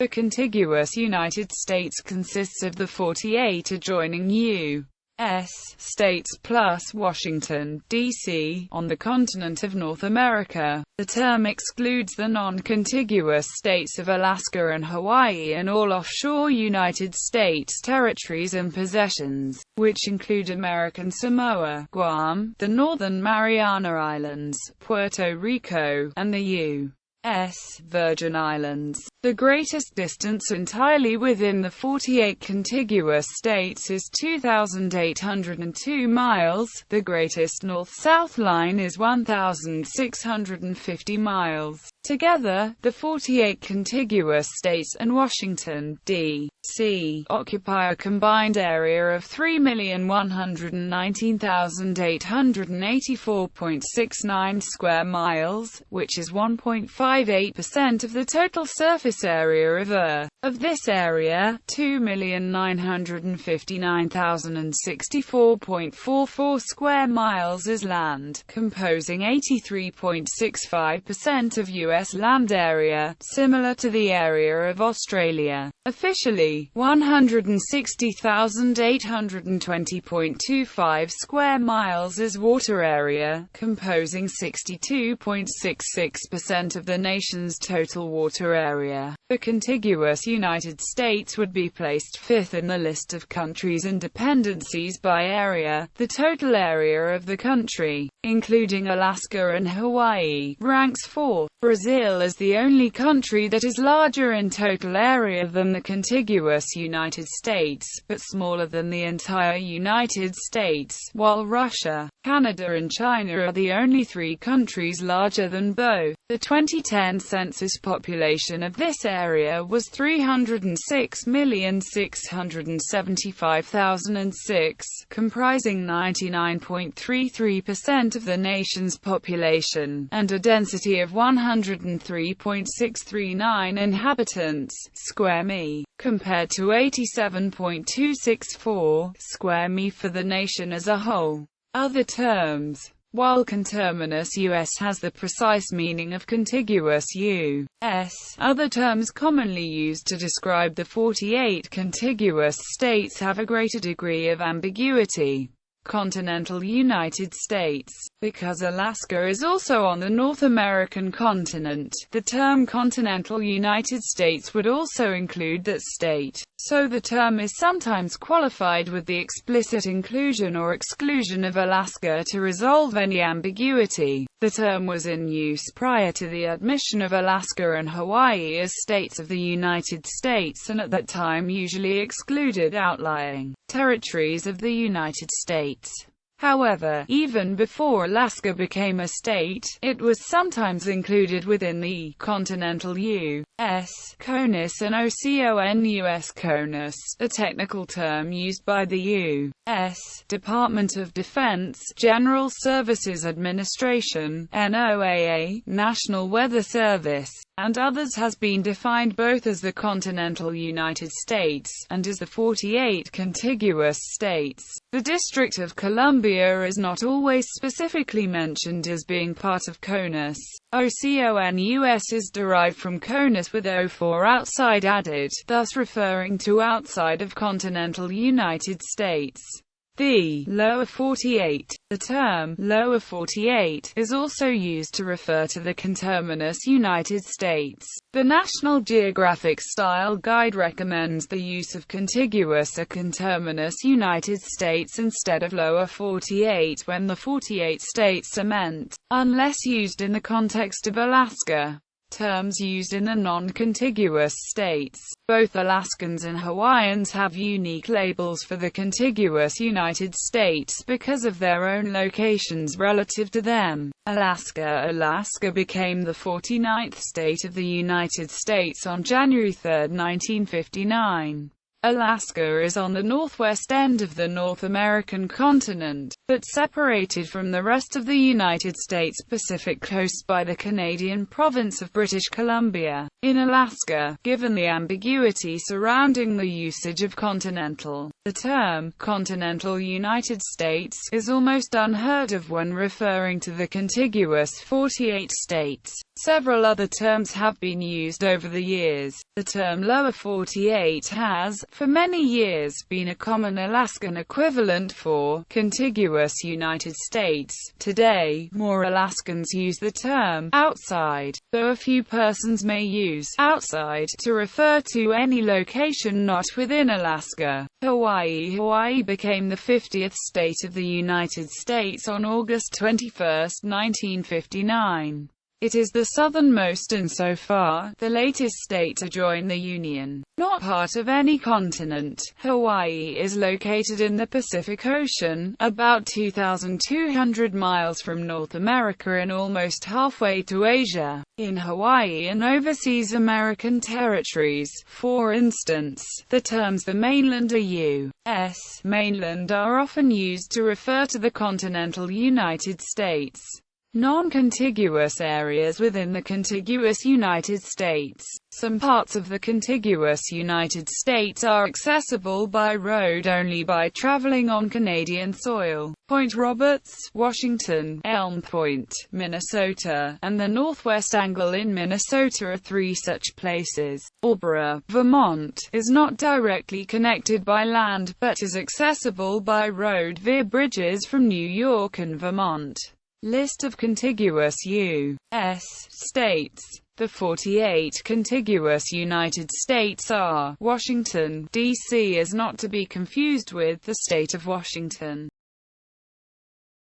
The contiguous United States consists of the 48 adjoining U.S. states plus Washington, D.C., on the continent of North America. The term excludes the non-contiguous states of Alaska and Hawaii and all offshore United States territories and possessions, which include American Samoa, Guam, the Northern Mariana Islands, Puerto Rico, and the U.S. Virgin Islands. The greatest distance entirely within the 48 contiguous states is 2,802 miles. The greatest north-south line is 1,650 miles. Together, the 48 contiguous states and Washington, D.C., occupy a combined area of 3,119,884.69 square miles, which is 1.58% of the total surface area of Earth. Of this area, 2,959,064.44 square miles is land, composing 83.65% of U.S. land area, similar to the area of Australia. Officially, 160,820.25 square miles is water area, composing 62.66% of the nation's total water area. The contiguous United States would be placed fifth in the list of countries and dependencies by area. The total area of the country, including Alaska and Hawaii, ranks fourth. Brazil is the only country that is larger in total area than the contiguous United States, but smaller than the entire United States, while Russia, Canada and China are the only three countries larger than both. The 2010 census population of this area was 306,675,006, comprising 99.33% of the nation's population, and a density of 103.639 inhabitants, square mi, compared to 87.264 square mi for the nation as a whole. Other terms. While conterminous U.S. has the precise meaning of contiguous U.S., other terms commonly used to describe the 48 contiguous states have a greater degree of ambiguity. Continental United States. Because Alaska is also on the North American continent, the term continental United States would also include that state. So the term is sometimes qualified with the explicit inclusion or exclusion of Alaska to resolve any ambiguity. The term was in use prior to the admission of Alaska and Hawaii as states of the United States, and at that time usually excluded outlying territories of the United States. However, even before Alaska became a state, it was sometimes included within the continental U.S. CONUS and OCON-US CONUS, a technical term used by the U.S. Department of Defense, General Services Administration, NOAA, National Weather Service, and others, has been defined both as the continental United States, and as the 48 contiguous states. The District of Columbia is not always specifically mentioned as being part of CONUS. OCON-US is derived from CONUS with O4 outside added, thus referring to outside of continental United States. The Lower 48. The term Lower 48 is also used to refer to the conterminous United States. The National Geographic Style Guide recommends the use of contiguous or conterminous United States instead of Lower 48 when the 48 states are meant, unless used in the context of Alaska. Terms used in the non-contiguous states. Both Alaskans and Hawaiians have unique labels for the contiguous United States because of their own locations relative to them. Alaska became the 49th state of the United States on January 3, 1959. Alaska is on the northwest end of the North American continent, but separated from the rest of the United States Pacific coast by the Canadian province of British Columbia. In Alaska, given the ambiguity surrounding the usage of continental, the term continental United States is almost unheard of when referring to the contiguous 48 states. Several other terms have been used over the years. The term Lower 48 has, for many years, been a common Alaskan equivalent for contiguous United States. Today, more Alaskans use the term outside, though a few persons may use outside to refer to any location not within Alaska. Hawaii. Hawaii became the 50th state of the United States on August 21, 1959. It is the southernmost and so far, the latest state to join the Union. Not part of any continent, Hawaii is located in the Pacific Ocean, about 2,200 miles from North America and almost halfway to Asia. In Hawaii and overseas American territories, for instance, the terms the mainland or U.S. mainland are often used to refer to the continental United States. Non-contiguous areas within the contiguous United States. Some parts of the contiguous United States are accessible by road only by traveling on Canadian soil. Point Roberts, Washington, Elm Point, Minnesota, and the Northwest Angle in Minnesota are three such places. Marlborough, Vermont, is not directly connected by land, but is accessible by road via bridges from New York and Vermont. List of contiguous U.S. states. The 48 contiguous United States are: Washington, D.C. is not to be confused with the state of Washington.